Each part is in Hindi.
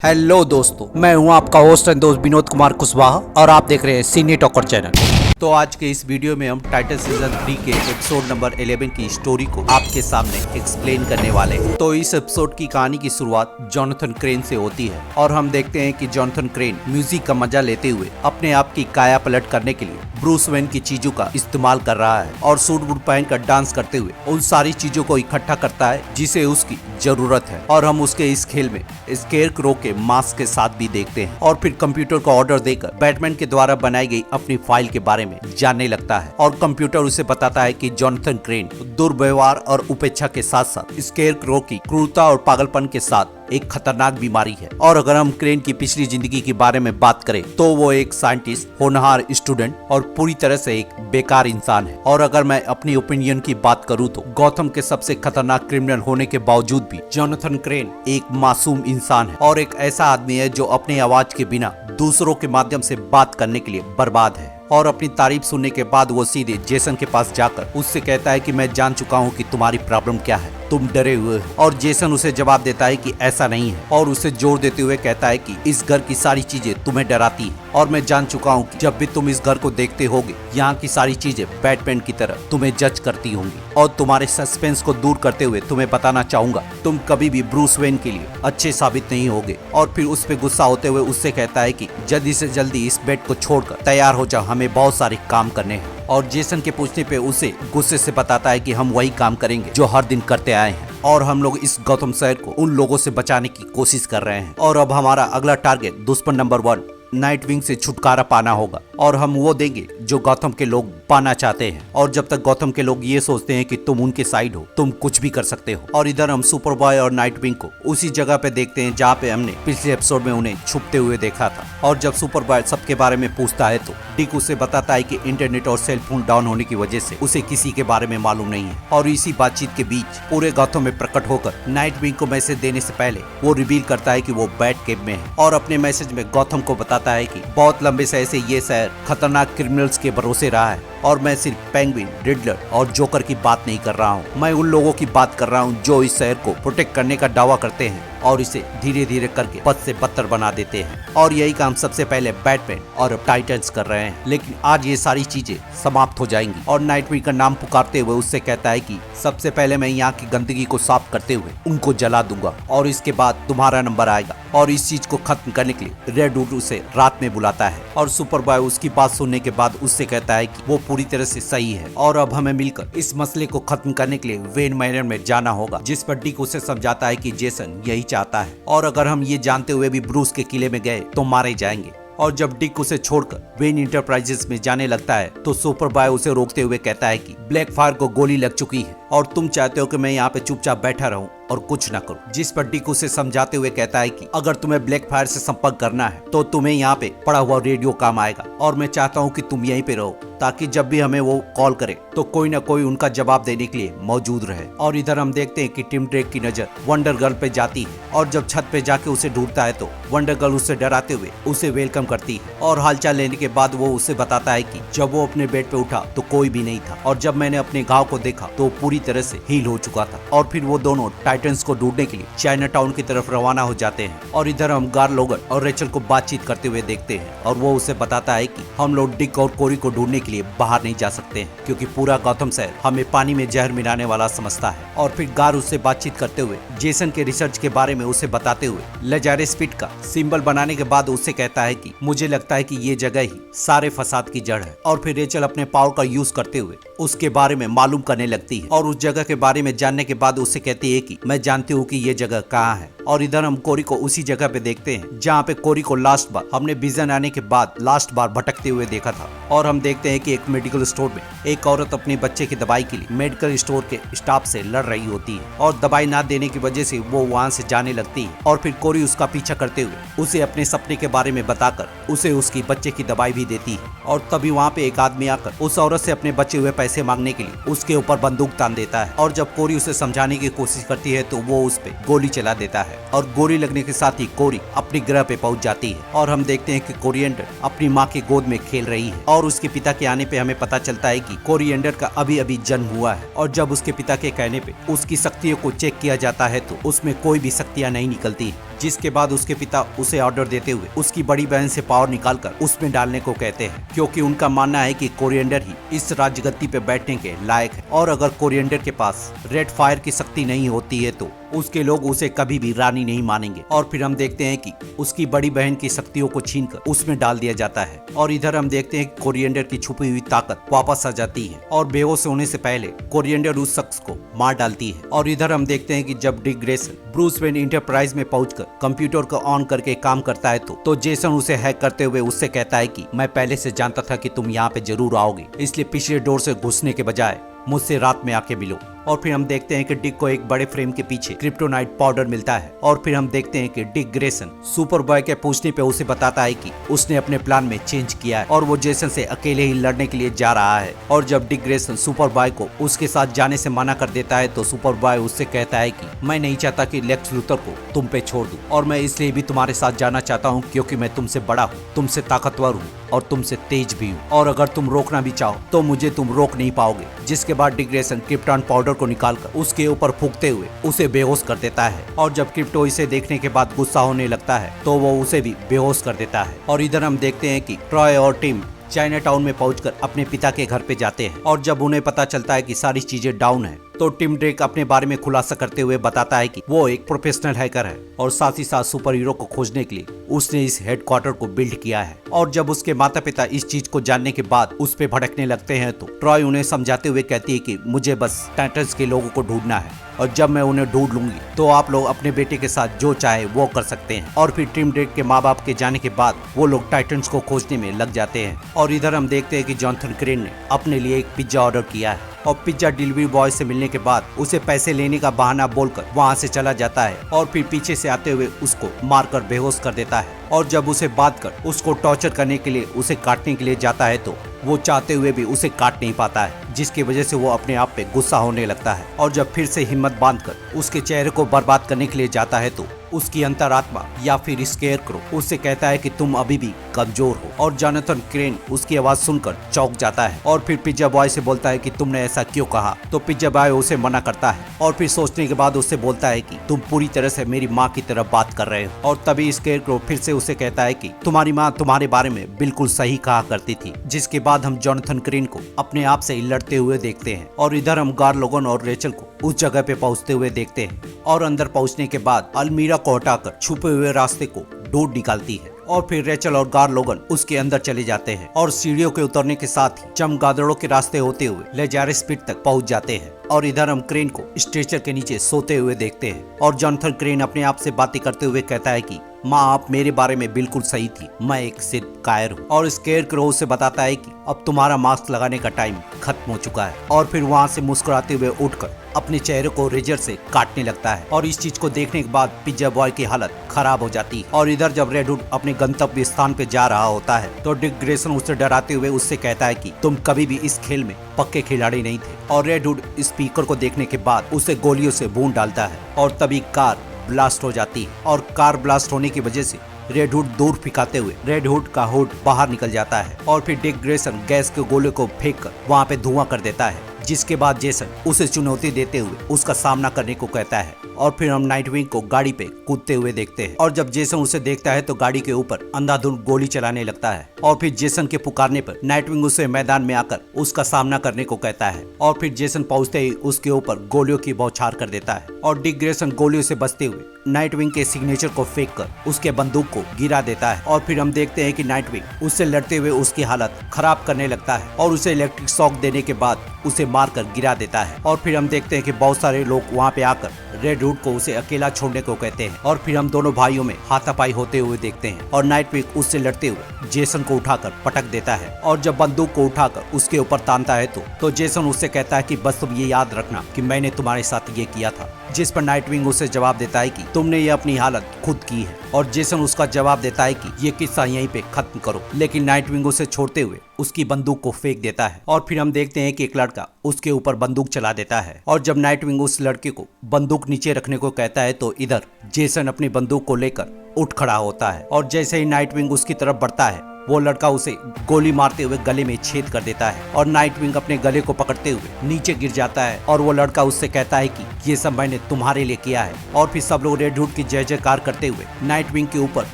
हेलो दोस्तों, मैं हूं आपका होस्ट एंड दोस्त विनोद कुमार कुशवाहा और आप देख रहे हैं सिने टॉकर चैनल। तो आज के इस वीडियो में हम टाइटन सीजन 3 के एपिसोड नंबर 11 की स्टोरी को आपके सामने एक्सप्लेन करने वाले हैं। तो इस एपिसोड की कहानी की शुरुआत जॉनथन क्रेन से होती है और हम देखते हैं कि जॉनथन क्रेन म्यूजिक का मजा लेते हुए अपने आप की काया पलट करने के लिए ब्रूस वेन की चीजों का इस्तेमाल कर रहा है और सूट बूट पहनकर डांस करते हुए उन सारी चीजों को इकट्ठा करता है जिसे उसकी जरूरत है। और हम उसके इस खेल में स्केरक्रो के मास्क के साथ भी देखते हैं और फिर कंप्यूटर को ऑर्डर देकर बैटमैन के द्वारा बनाई गई अपनी फाइल के बारे में जानने लगता है और कंप्यूटर उसे बताता है कि जॉनथन क्रेन दुर्व्यवहार और उपेक्षा के साथ साथ स्केरक्रो की क्रूरता और पागलपन के साथ एक खतरनाक बीमारी है। और अगर हम क्रेन की पिछली जिंदगी के बारे में बात करें तो वो एक साइंटिस्ट, होनहार स्टूडेंट और पूरी तरह से एक बेकार इंसान है। और अगर मैं अपनी ओपिनियन की बात करूं तो गौथम के सबसे खतरनाक क्रिमिनल होने के बावजूद भी जॉनथन क्रेन एक मासूम इंसान है और एक ऐसा आदमी है जो अपनी आवाज के बिना दूसरों के माध्यम से बात करने के लिए बर्बाद है। और अपनी तारीफ सुनने के बाद वो सीधे जेसन के पास जाकर उससे कहता है कि मैं जान चुका हूँ कि तुम्हारी प्रॉब्लम क्या है, तुम डरे हुए हो। और जेसन उसे जवाब देता है कि ऐसा नहीं है और उसे जोर देते हुए कहता है कि इस घर की सारी चीजें तुम्हें डराती हैं और मैं जान चुका हूँ कि जब भी तुम इस घर को देखते होगे यहाँ की सारी चीजें बैटमैन की तरह तुम्हें जज करती होंगी। और तुम्हारे सस्पेंस को दूर करते हुए तुम्हें बताना चाहूंगा, तुम कभी भी ब्रूस वेन के लिए अच्छे साबित नहीं होगे। और फिर उस पे गुस्सा होते हुए उससे कहता है कि जल्दी से जल्दी इस बेड को छोड़कर तैयार हो जाओ, हमें बहुत सारे काम करने हैं। और जेसन के पूछने पे उसे गुस्से से बताता है कि हम वही काम करेंगे जो हर दिन करते आए हैं और हम लोग इस गौतम शहर को उन लोगों से बचाने की कोशिश कर रहे हैं। और अब हमारा अगला टारगेट दुश्मन नंबर 1 नाइटविंग से छुटकारा पाना होगा और हम वो देंगे जो गौतम के लोग पाना चाहते हैं। और जब तक गौतम के लोग ये सोचते हैं कि तुम उनके साइड हो, तुम कुछ भी कर सकते हो। और इधर हम सुपरबॉय और नाइटविंग को उसी जगह पे देखते हैं जहाँ पे हमने पिछले एपिसोड में उन्हें छुपते हुए देखा था। और जब सुपरबॉय सबके बारे में पूछता है तो डिक उसे बताता है कि इंटरनेट और सेल फोन डाउन होने की वजह से उसे किसी के बारे में मालूम नहीं है। और इसी बातचीत के बीच पूरे गौतम में प्रकट होकर नाइटविंग को मैसेज देने से पहले वो रिवील करता है कि वो बैट केव में है और अपने मैसेज में गौतम को बताता है कि बहुत लंबे समय से ये शहर खतरनाक क्रिमिनल्स के भरोसे रहा है और मैं सिर्फ पेंगुइन, रिडलर और जोकर की बात नहीं कर रहा हूँ, मैं उन लोगों की बात कर रहा हूँ जो इस शहर को प्रोटेक्ट करने का दावा करते हैं और इसे धीरे धीरे करके बद से बदतर बना देते हैं। और यही काम सबसे पहले बैटमैन और टाइटन्स कर रहे हैं, लेकिन आज ये सारी चीजें समाप्त हो जाएंगी। और नाइटविंग का नाम पुकारते हुए उससे कहता है कि सबसे पहले मैं यहाँ की गंदगी को साफ करते हुए उनको जला दूंगा और इसके बाद तुम्हारा नंबर आएगा। और इस चीज को खत्म करने के लिए रेड वुड उसे रात में बुलाता है और सुपरबॉय उसकी बात सुनने के बाद उससे कहता है कि वो पूरी तरह से सही है और अब हमें मिलकर इस मसले को खत्म करने के लिए वेन मैनर में जाना होगा। जिस पर डिक उसे समझाता है कि जेसन यही चाहता है और अगर हम ये जानते हुए भी ब्रूस के किले में गए तो मारे जाएंगे। और जब डिक उसे छोड़कर वेन इंटरप्राइजेस में जाने लगता है तो सुपरबॉय उसे रोकते हुए कहता है कि ब्लैकफायर को गोली लग चुकी है और तुम चाहते हो कि मैं यहाँ पे चुपचाप बैठा रहूं और कुछ ना करूं। जिस पर डिक उसे समझाते हुए कहता है कि अगर तुम्हें ब्लैकफायर से संपर्क करना है तो तुम्हें यहाँ पे पड़ा हुआ रेडियो काम आएगा और मैं चाहता हूँ कि तुम यहीं पे रहो ताकि जब भी हमें वो कॉल करे तो कोई ना कोई उनका जवाब देने के लिए मौजूद रहे। और इधर हम देखते हैं कि टिम ड्रेक की नजर वंडर गर्ल पे जाती है और जब छत पे जाके उसे ढूंढता है तो वंडर गर्ल उससे डराते हुए उसे वेलकम करती है और हालचाल लेने के बाद वो उसे बताता है कि जब वो अपने बेड पे उठा तो कोई भी नहीं था और जब मैंने अपने घाव को देखा तो पूरी तरह से हील हो चुका था। और फिर वो दोनों टाइटन्स को ढूंढने के लिए चाइना टाउन की तरफ रवाना हो जाते हैं। और इधर हम गार लोगन और रेचल को बातचीत करते हुए देखते हैं और वो उसे बताता है कि हम लोग डिक और कोरी को ढूंढने के लिए बाहर नहीं जा सकते हैं क्योंकि पूरा गौतम शहर हमें पानी में जहर मिलाने वाला समझता है। और फिर गार उससे बातचीत करते हुए जेसन के रिसर्च के बारे में उसे बताते हुए लजारेस पिट का सिंबल बनाने के बाद उससे कहता है कि मुझे लगता है कि ये जगह ही सारे फसाद की जड़ है। और फिर रेचल अपने पावर का यूज करते हुए उसके बारे में मालूम करने लगती है और उस जगह के बारे में जानने के बाद उससे कहती है कि मैं जानती हूँ कि ये जगह कहाँ है। और इधर हम कोरी को उसी जगह पे देखते हैं जहाँ पे कोरी को लास्ट बार हमने विजन आने के बाद लास्ट बार भटकते हुए देखा था। और हम देखते हैं कि एक मेडिकल स्टोर में एक औरत अपने बच्चे की दवाई के लिए मेडिकल स्टोर के स्टाफ से लड़ रही होती है और दवाई ना देने की वजह से वो वहाँ से जाने लगती है। और फिर कोरी उसका पीछा करते हुए उसे अपने सपने के बारे में बताकर उसे उसकी बच्चे की दवाई भी देती है। और तभी वहाँ पे एक आदमी आकर उस औरत से अपने बचे हुए पैसे मांगने के लिए उसके ऊपर बंदूक तान देता है और जब कोरी उसे समझाने की कोशिश करती है तो वो उस पे गोली चला देता है और गोली लगने के साथ ही कोरी अपनी ग्रह पे पहुंच जाती है और हम देखते हैं कि कोरिएंडर अपनी माँ की गोद में खेल रही है और उसके पिता के आने पे हमें पता चलता है कि कोरिएंडर का अभी अभी जन्म हुआ है और जब उसके पिता के कहने पे उसकी शक्तियों को चेक किया जाता है तो उसमें कोई भी शक्तियाँ नहीं निकलती, जिसके बाद उसके पिता उसे ऑर्डर देते हुए उसकी बड़ी बहन से पावर निकालकर उसमें डालने को कहते हैं, क्योंकि उनका मानना है कि कोरिएंडर ही इस राजगद्दी पे बैठने के लायक है और अगर कोरिएंडर के पास रेड फायर की शक्ति नहीं होती है तो उसके लोग उसे कभी भी रानी नहीं मानेंगे। और फिर हम देखते हैं कि उसकी बड़ी बहन की शक्तियों को छीनकर उसमें डाल दिया जाता है और इधर हम देखते हैं कि कोरिएंडर की छुपी हुई ताकत वापस आ जाती है और बेहोश होने से पहले कोरिएंडर उस शख्स को मार डालती है। और इधर हम देखते हैं कि जब Dick Grayson Bruce Wayne enterprise में पहुंचकर कंप्यूटर को ऑन करके काम करता है तो जेसन उसे हैक करते हुए उससे कहता है कि मैं पहले से जानता था कि तुम यहाँ पे जरूर आओगे, इसलिए पिछले डोर से घुसने के बजाय मुझसे रात में आके मिलो। और फिर हम देखते हैं कि डिक को एक बड़े फ्रेम के पीछे क्रिप्टोनाइट पाउडर मिलता है और फिर हम देखते हैं कि डिक ग्रेसन सुपरबॉय के पूछने पे उसे बताता है कि उसने अपने प्लान में चेंज किया है और वो जेसन से अकेले ही लड़ने के लिए जा रहा है। और जब डिक ग्रेसन सुपरबॉय को उसके साथ जाने से मना कर देता है तो सुपरबॉय उससे कहता है कि मैं नहीं चाहता कि लेक्स लूथर को तुम पे छोड़ दूं और मैं इसलिए भी तुम्हारे साथ जाना चाहता हूँ क्योंकि मैं तुमसे बड़ा हूँ, तुमसे ताकतवर हूँ और तुमसे तेज भी हूँ और अगर तुम रोकना भी चाहो तो मुझे तुम रोक नहीं पाओगे। जिसके बाद डिक ग्रेसन क्रिप्टॉन पाउडर को निकालकर उसके ऊपर फूंकते हुए उसे बेहोश कर देता है और जब क्रिप्टो इसे देखने के बाद गुस्सा होने लगता है तो वो उसे भी बेहोश कर देता है। और इधर हम देखते हैं कि ट्रॉय और टिम चाइना टाउन में पहुंचकर अपने पिता के घर पे जाते हैं और जब उन्हें पता चलता है कि सारी चीजें डाउन है तो टिम ड्रेक अपने बारे में खुलासा करते हुए बताता है कि वो एक प्रोफेशनल हैकर है और साथ ही साथ सुपर हीरो को खोजने के लिए उसने इस हेडक्वार्टर को बिल्ड किया है। और जब उसके माता पिता इस चीज को जानने के बाद उस पे भड़कने लगते हैं तो ट्रॉय उन्हें समझाते हुए कहती है कि मुझे बस टाइटन्स के लोगों को ढूंढना है और जब मैं उन्हें ढूंढ लूंगी तो आप लोग अपने बेटे के साथ जो चाहे वो कर सकते हैं। और फिर टिम ड्रेक के माँ बाप के जाने के बाद वो लोग टाइटन्स को खोजने में लग जाते हैं। और इधर हम देखते हैं कि जॉनथन क्रेन ने अपने लिए एक पिज्जा ऑर्डर किया है और पिज्जा डिलीवरी बॉय से मिलने के बाद उसे पैसे लेने का बहाना बोलकर वहां से चला जाता है और फिर पीछे से आते हुए उसको मारकर बेहोश कर देता है। और जब उसे बात कर उसको टॉर्चर करने के लिए उसे काटने के लिए जाता है तो वो चाहते हुए भी उसे काट नहीं पाता है, जिसकी वजह से वो अपने आप पे गुस्सा होने लगता है। और जब फिर से हिम्मत बांधकर उसके चेहरे को बर्बाद करने के लिए जाता है तो उसकी अंतरात्मा या फिर स्केयरक्रो उससे कहता है कि तुम अभी भी कमजोर हो। और जॉनथन क्रेन उसकी आवाज सुनकर चौंक जाता है और फिर पिज्जा बॉय से बोलता है कि तुमने ऐसा क्यों कहा। तो पिज्जा बॉय उसे मना करता है और फिर सोचने के बाद उससे बोलता है कि तुम पूरी तरह से मेरी माँ की तरह बात कर रहे हो। और तभी स्केयरक्रो फिर से उसे कहता है कि तुम्हारी माँ तुम्हारे बारे में बिल्कुल सही कहा करती थी। जिसके बाद हम जॉनथन क्रेन को अपने आप से ही लड़ते हुए देखते हैं और इधर हम गार लोगन और रेचल को उस जगह पे पहुंचते हुए देखते हैं। और अंदर पहुंचने के बाद अलमीरा को हटाकर छुपे हुए रास्ते को ढूंढ निकालती है और फिर रेचल और गार लोगन उसके अंदर चले जाते हैं और सीढ़ियों के उतरने के साथ ही चमगादड़ों के रास्ते होते हुए लेजारिस पिट तक पहुंच जाते हैं। और इधर हम क्रेन को स्ट्रेचर के नीचे सोते हुए देखते हैं और जॉनथन क्रेन अपने आप से बातें करते हुए कहता है कि माँ आप मेरे बारे में बिल्कुल सही थी, मैं एक सिर्फ कायर हूँ। और स्केयरक्रो से बताता है कि अब तुम्हारा मास्क लगाने का टाइम खत्म हो चुका है और फिर वहाँ से मुस्कुराते हुए उठकर अपने चेहरे को रेजर से काटने लगता है। और इस चीज को देखने के बाद पिज्जा बॉय की हालत खराब हो जाती है। और इधर जब रेड हुड अपने गंतव्य स्थान पे जा रहा होता है तो डिक ग्रेसन उसे डराते हुए उससे कहता है कि तुम कभी भी इस खेल में पक्के खिलाड़ी नहीं थे। और रेड हुड स्पीकर को देखने के बाद उसे गोलियों से भून डालता है और तभी कार ब्लास्ट हो जाती है और कार ब्लास्ट होने की वजह से रेड हुड दूर फिकाते हुए रेड हुड का हुड बाहर निकल जाता है और फिर डिक ग्रेसन गैस के गोले को फेंक कर वहाँ पे धुआं कर देता है। जिसके बाद जेसन उसे चुनौती देते हुए उसका सामना करने को कहता है और फिर हम नाइटविंग को गाड़ी पे कूदते हुए देखते हैं। और जब जेसन उसे देखता है तो गाड़ी के ऊपर अंधाधुंध गोली चलाने लगता है और फिर जेसन के पुकारने पर नाइटविंग उसे मैदान में आकर उसका सामना करने को कहता है और फिर जेसन पहुंचते ही उसके ऊपर गोलियों की बौछार कर देता है और डिक ग्रेसन गोलियों से बचते हुए नाइटविंग के सिग्नेचर को फेंक कर उसके बंदूक को गिरा देता है। और फिर हम देखते हैं कि नाइटविंग उससे लड़ते हुए उसकी हालत खराब करने लगता है और उसे इलेक्ट्रिक शॉक देने के बाद उसे मारकर गिरा देता है। और फिर हम देखते हैं कि बहुत सारे लोग वहाँ पे आकर रेड हुड को उसे अकेला छोड़ने को कहते हैं और फिर हम दोनों भाइयों में हाथापाई होते हुए देखते हैं और नाइटविंग उससे लड़ते हुए जेसन को उठाकर पटक देता है और जब बंदूक को उठाकर उसके ऊपर तानता है तो जेसन उससे कहता है कि बस तुम ये याद रखना कि मैंने तुम्हारे साथ ये किया था। जिस पर नाइटविंग उसे जवाब देता है कि तुमने ये अपनी हालत खुद की है और जेसन उसका जवाब देता है कि ये किस्सा यहीं पे खत्म करो, लेकिन नाइटविंग उसे छोड़ते हुए उसकी बंदूक को फेंक देता है। और फिर हम देखते हैं कि एक लड़का उसके ऊपर बंदूक चला देता है और जब नाइटविंग उस लड़के को बंदूक नीचे रखने को कहता है तो इधर जेसन अपनी बंदूक को लेकर उठ खड़ा होता है और जैसे ही नाइटविंग उसकी तरफ बढ़ता है वो लड़का उसे गोली मारते हुए गले में छेद कर देता है और नाइटविंग अपने गले को पकड़ते हुए नीचे गिर जाता है और वो लड़का उससे कहता है कि ये सब मैंने तुम्हारे लिए किया है। और फिर सब लोग रेड हुड की जय जयकार करते हुए नाइटविंग के ऊपर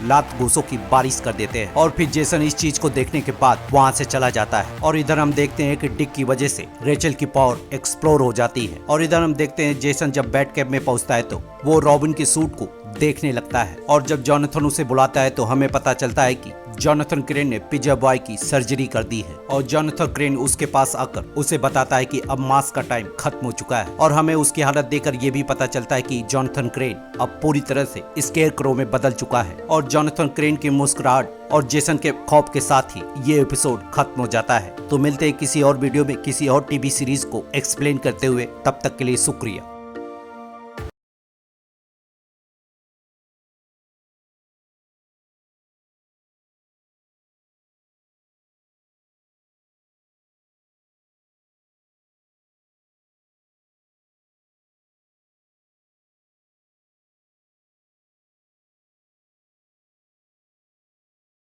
लात घूसों की बारिश कर देते हैं और फिर जेसन इस चीज को देखने के बाद वहाँ से चला जाता है। और इधर हम देखते हैं कि डिक की वजह से रेचल की पावर एक्सप्लोर हो जाती है। और इधर हम देखते हैं जेसन जब बैट कैब में पहुंचता है तो वो रॉबिन के सूट को देखने लगता है और जब जॉनथन उसे बुलाता है तो हमें पता चलता है कि जॉनथन क्रेन ने पिज्जा बॉय की सर्जरी कर दी है और जॉनथन क्रेन उसके पास आकर उसे बताता है कि अब मास्क का टाइम खत्म हो चुका है और हमें उसकी हालत देखकर ये भी पता चलता है कि जॉनथन क्रेन अब पूरी तरह से स्केयरक्रो में बदल चुका है। और जॉनथन क्रेन की मुस्कुराहट और जेसन के खौफ के साथ ही ये एपिसोड खत्म हो जाता है। तो मिलते हैं किसी और वीडियो में किसी और टीवी सीरीज को एक्सप्लेन करते हुए, तब तक के लिए शुक्रिया।